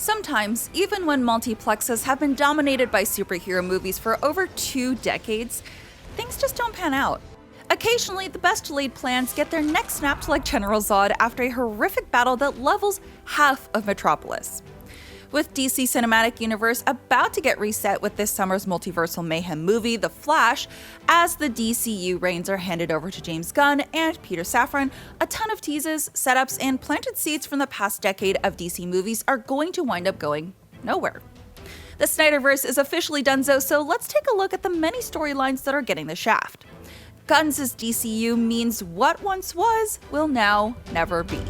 Sometimes, even when multiplexes have been dominated by superhero movies for over 2 decades, things just don't pan out. Occasionally, the best laid plans get their neck snapped like General Zod after a horrific battle that levels half of Metropolis. With DC Cinematic Universe about to get reset with this summer's multiversal mayhem movie, The Flash, as the DCEU reins are handed over to James Gunn and Peter Safran, a ton of teases, setups, and planted seeds from the past decade of DC movies are going to wind up going nowhere. The Snyderverse is officially dunzo, so let's take a look at the many storylines that are getting the shaft. Gunn's DCEU means what once was will now never be.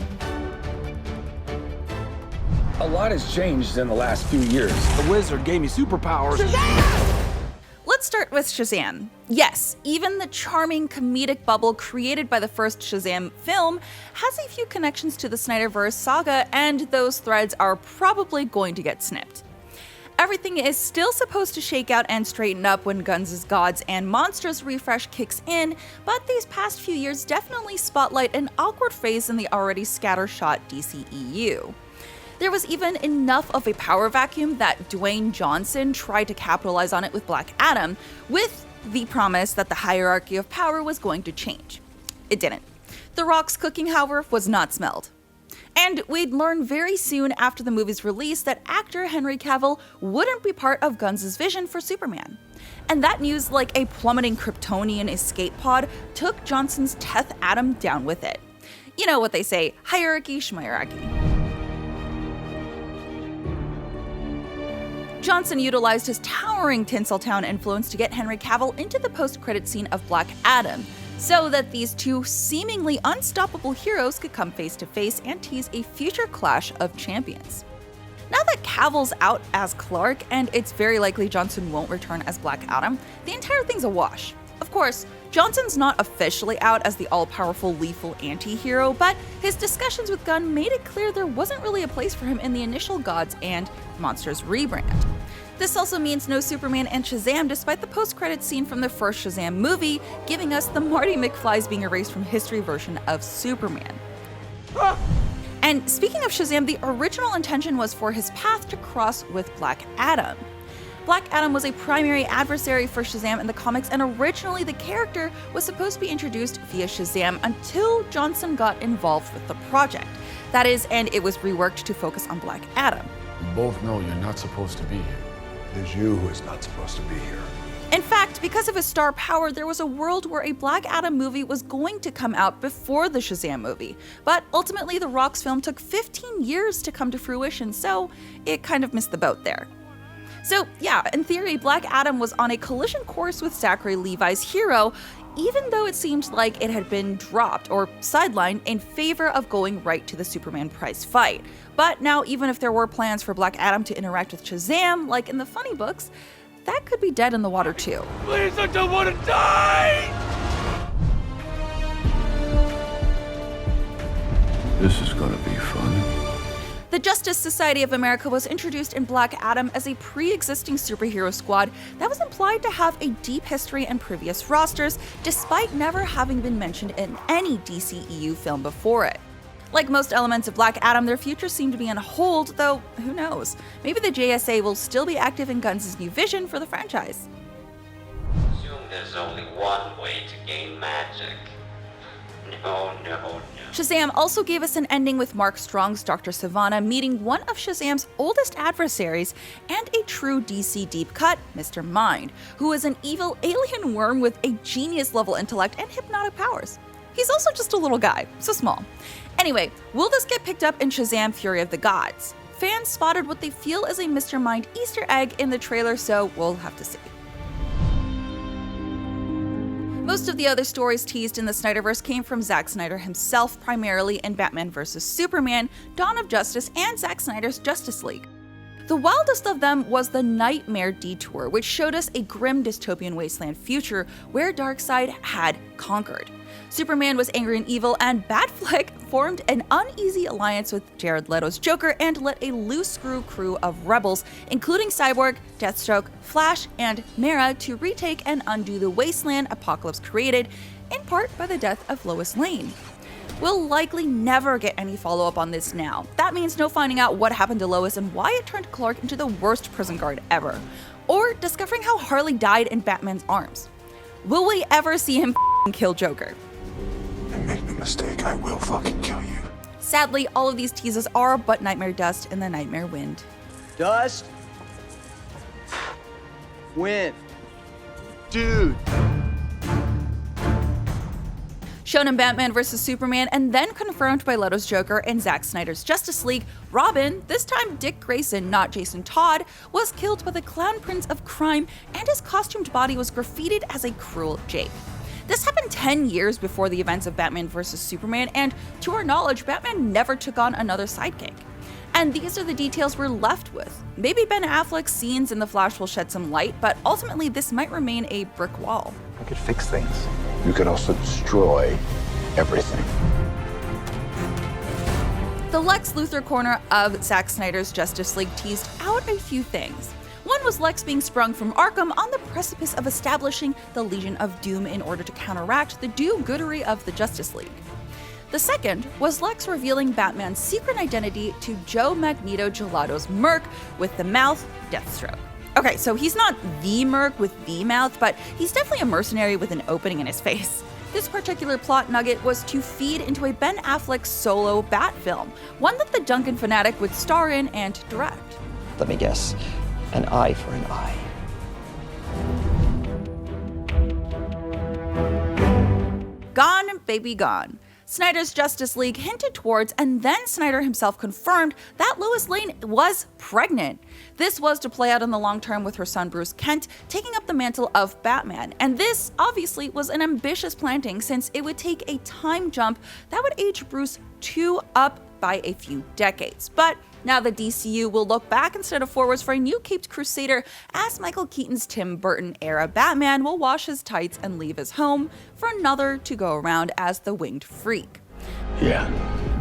A lot has changed in the last few years. The wizard gave me superpowers. Shazam! Let's start with Shazam. Yes, even the charming comedic bubble created by the first Shazam film has a few connections to the Snyderverse saga, and those threads are probably going to get snipped. Everything is still supposed to shake out and straighten up when Gunn's Gods and Monsters refresh kicks in, but these past few years definitely spotlight an awkward phase in the already scattershot DCEU. There was even enough of a power vacuum that Dwayne Johnson tried to capitalize on it with Black Adam, with the promise that the hierarchy of power was going to change. It didn't. The Rock's cooking, however, was not smelled. And we'd learn very soon after the movie's release that actor Henry Cavill wouldn't be part of Gunn's vision for Superman. And that news, like a plummeting Kryptonian escape pod, took Johnson's Teth Adam down with it. You know what they say, hierarchy schmierarchy. Johnson utilized his towering Tinseltown influence to get Henry Cavill into the post-credit scene of Black Adam, so that these two seemingly unstoppable heroes could come face to face and tease a future clash of champions. Now that Cavill's out as Clark, and it's very likely Johnson won't return as Black Adam, the entire thing's a wash. Of course, Johnson's not officially out as the all-powerful lethal anti-hero, but his discussions with Gunn made it clear there wasn't really a place for him in the initial Gods and Monsters rebrand. This also means no Superman and Shazam despite the post-credits scene from the first Shazam movie, giving us the Marty McFly's being erased from history version of Superman. And speaking of Shazam, the original intention was for his path to cross with Black Adam. Black Adam was a primary adversary for Shazam in the comics, and originally the character was supposed to be introduced via Shazam until Johnson got involved with the project. That is, and it was reworked to focus on Black Adam. We both know you're not supposed to be here. It is you who is not supposed to be here. In fact, because of his star power, there was a world where a Black Adam movie was going to come out before the Shazam movie. But ultimately, The Rock's film took 15 years to come to fruition, so it kind of missed the boat there. So yeah, in theory, Black Adam was on a collision course with Zachary Levi's Hero, even though it seemed like it had been dropped or sidelined in favor of going right to the Superman prize fight. But now, even if there were plans for Black Adam to interact with Shazam, like in the funny books, that could be dead in the water too. Please, I don't want to die! This is gonna be fun. The Justice Society of America was introduced in Black Adam as a pre-existing superhero squad that was implied to have a deep history and previous rosters, despite never having been mentioned in any DCEU film before it. Like most elements of Black Adam, their futures seem to be on hold, though who knows? Maybe the JSA will still be active in Gunn's new vision for the franchise. Assume there's only one way to gain magic. No. Shazam also gave us an ending with Mark Strong's Dr. Sivana meeting one of Shazam's oldest adversaries and a true DC deep cut, Mr. Mind, who is an evil alien worm with a genius-level intellect and hypnotic powers. He's also just a little guy, so small. Anyway, will this get picked up in Shazam Fury of the Gods? Fans spotted what they feel is a Mr. Mind Easter egg in the trailer, so we'll have to see. Most of the other stories teased in the Snyderverse came from Zack Snyder himself, primarily in Batman vs. Superman, Dawn of Justice, and Zack Snyder's Justice League. The wildest of them was the Nightmare Detour, which showed us a grim dystopian wasteland future where Darkseid had conquered. Superman was angry and evil, and Batfleck formed an uneasy alliance with Jared Leto's Joker and let a loose-screw crew of rebels, including Cyborg, Deathstroke, Flash, and Mera, to retake and undo the wasteland Apocalypse created, in part by the death of Lois Lane. We'll likely never get any follow-up on this now. That means no finding out what happened to Lois and why it turned Clark into the worst prison guard ever, or discovering how Harley died in Batman's arms. Will we ever see him kill Joker? And make no mistake, I will fucking kill you. Sadly, all of these teases are but nightmare dust in the nightmare wind. Dust. Wind. Dude. Shown in Batman vs. Superman and then confirmed by Leto's Joker and Zack Snyder's Justice League, Robin, this time Dick Grayson, not Jason Todd, was killed by the clown prince of crime and his costumed body was graffitied as a cruel Jake. This happened 10 years before the events of Batman vs. Superman, and to our knowledge, Batman never took on another sidekick. And these are the details we're left with. Maybe Ben Affleck's scenes in The Flash will shed some light, but ultimately this might remain a brick wall. I could fix things. You could also destroy everything. The Lex Luthor corner of Zack Snyder's Justice League teased out a few things. One was Lex being sprung from Arkham on the precipice of establishing the Legion of Doom in order to counteract the do-goodery of the Justice League. The second was Lex revealing Batman's secret identity to Joe Magneto Gelato's Merc with the mouth Deathstroke. Okay, so he's not the Merc with the mouth, but he's definitely a mercenary with an opening in his face. This particular plot nugget was to feed into a Ben Affleck solo Bat film, one that the Duncan fanatic would star in and direct. Let me guess. An eye for an eye. Gone, baby, gone. Snyder's Justice League hinted towards, and then Snyder himself confirmed, that Lois Lane was pregnant. This was to play out in the long term with her son Bruce Kent taking up the mantle of Batman. And this, obviously, was an ambitious planting since it would take a time jump that would age Bruce 2 up by a few decades. But now the DCU will look back instead of forwards for a new Caped Crusader, as Michael Keaton's Tim Burton-era Batman will wash his tights and leave his home for another to go around as the Winged Freak. Yeah.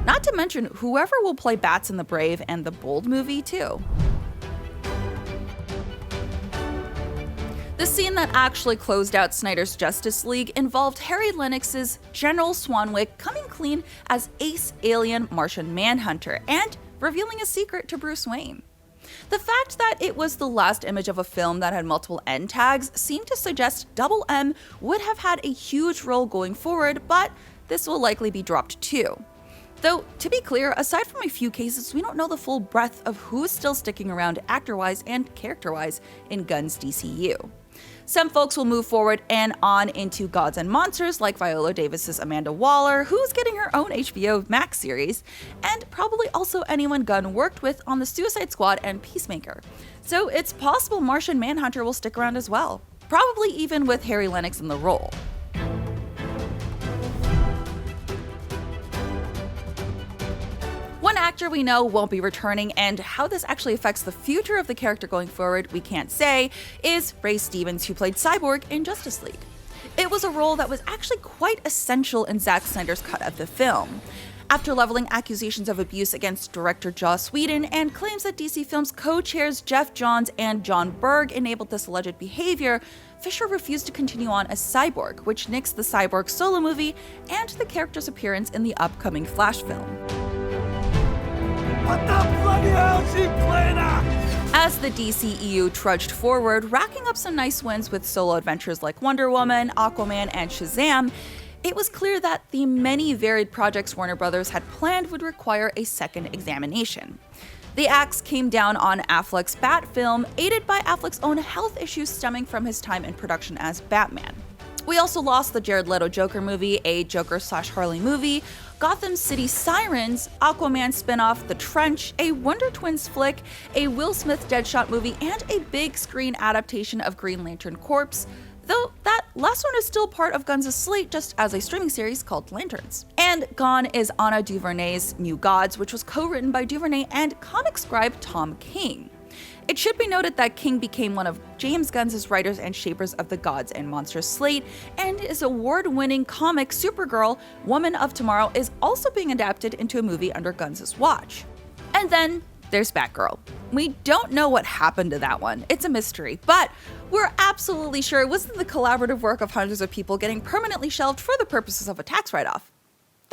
Not to mention whoever will play Bats in the Brave and the Bold movie too. The scene that actually closed out Snyder's Justice League involved Harry Lennix's General Swanwick coming clean as Ace Alien Martian Manhunter and revealing a secret to Bruce Wayne. The fact that it was the last image of a film that had multiple end tags seemed to suggest Double M would have had a huge role going forward, but this will likely be dropped too. Though, to be clear, aside from a few cases, we don't know the full breadth of who is still sticking around actor-wise and character-wise in Gunn's DCEU. Some folks will move forward and on into Gods and Monsters, like Viola Davis's Amanda Waller, who's getting her own HBO Max series, and probably also anyone Gunn worked with on the Suicide Squad and Peacemaker. So it's possible Martian Manhunter will stick around as well, probably even with Harry Lennix in the role. One actor we know won't be returning, and how this actually affects the future of the character going forward, we can't say, is Ray Stevens, who played Cyborg in Justice League. It was a role that was actually quite essential in Zack Snyder's cut of the film. After leveling accusations of abuse against director Joss Whedon and claims that DC Films co-chairs Jeff Johns and John Berg enabled this alleged behavior, Fisher refused to continue on as Cyborg, which nixed the Cyborg solo movie and the character's appearance in the upcoming Flash film. What the bloody hell is he playing at? As the DCEU trudged forward, racking up some nice wins with solo adventures like Wonder Woman, Aquaman, and Shazam, it was clear that the many varied projects Warner Bros. Had planned would require a second examination. The axe came down on Affleck's Bat film, aided by Affleck's own health issues stemming from his time in production as Batman. We also lost the Jared Leto Joker movie, a Joker/Harley movie, Gotham City Sirens, Aquaman spin-off The Trench, a Wonder Twins flick, a Will Smith Deadshot movie, and a big screen adaptation of Green Lantern Corps, though that last one is still part of Gunn's slate just as a streaming series called Lanterns. And gone is Anna DuVernay's New Gods, which was co-written by DuVernay and comic scribe Tom King. It should be noted that King became one of James Gunn's writers and shapers of the Gods and Monsters slate, and his award-winning comic Supergirl, Woman of Tomorrow, is also being adapted into a movie under Gunn's watch. And then there's Batgirl. We don't know what happened to that one. It's a mystery, but we're absolutely sure it wasn't the collaborative work of hundreds of people getting permanently shelved for the purposes of a tax write-off.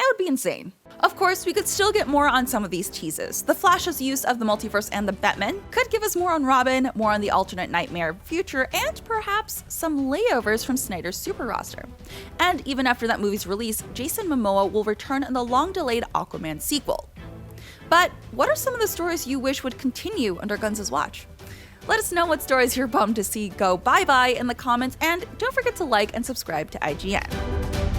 That would be insane. Of course, we could still get more on some of these teases. The Flash's use of the multiverse and the Batman could give us more on Robin, more on the alternate nightmare future, and perhaps some layovers from Snyder's super roster. And even after that movie's release, Jason Momoa will return in the long-delayed Aquaman sequel. But what are some of the stories you wish would continue under Gunn's watch? Let us know what stories you're bummed to see go bye-bye in the comments, and don't forget to like and subscribe to IGN.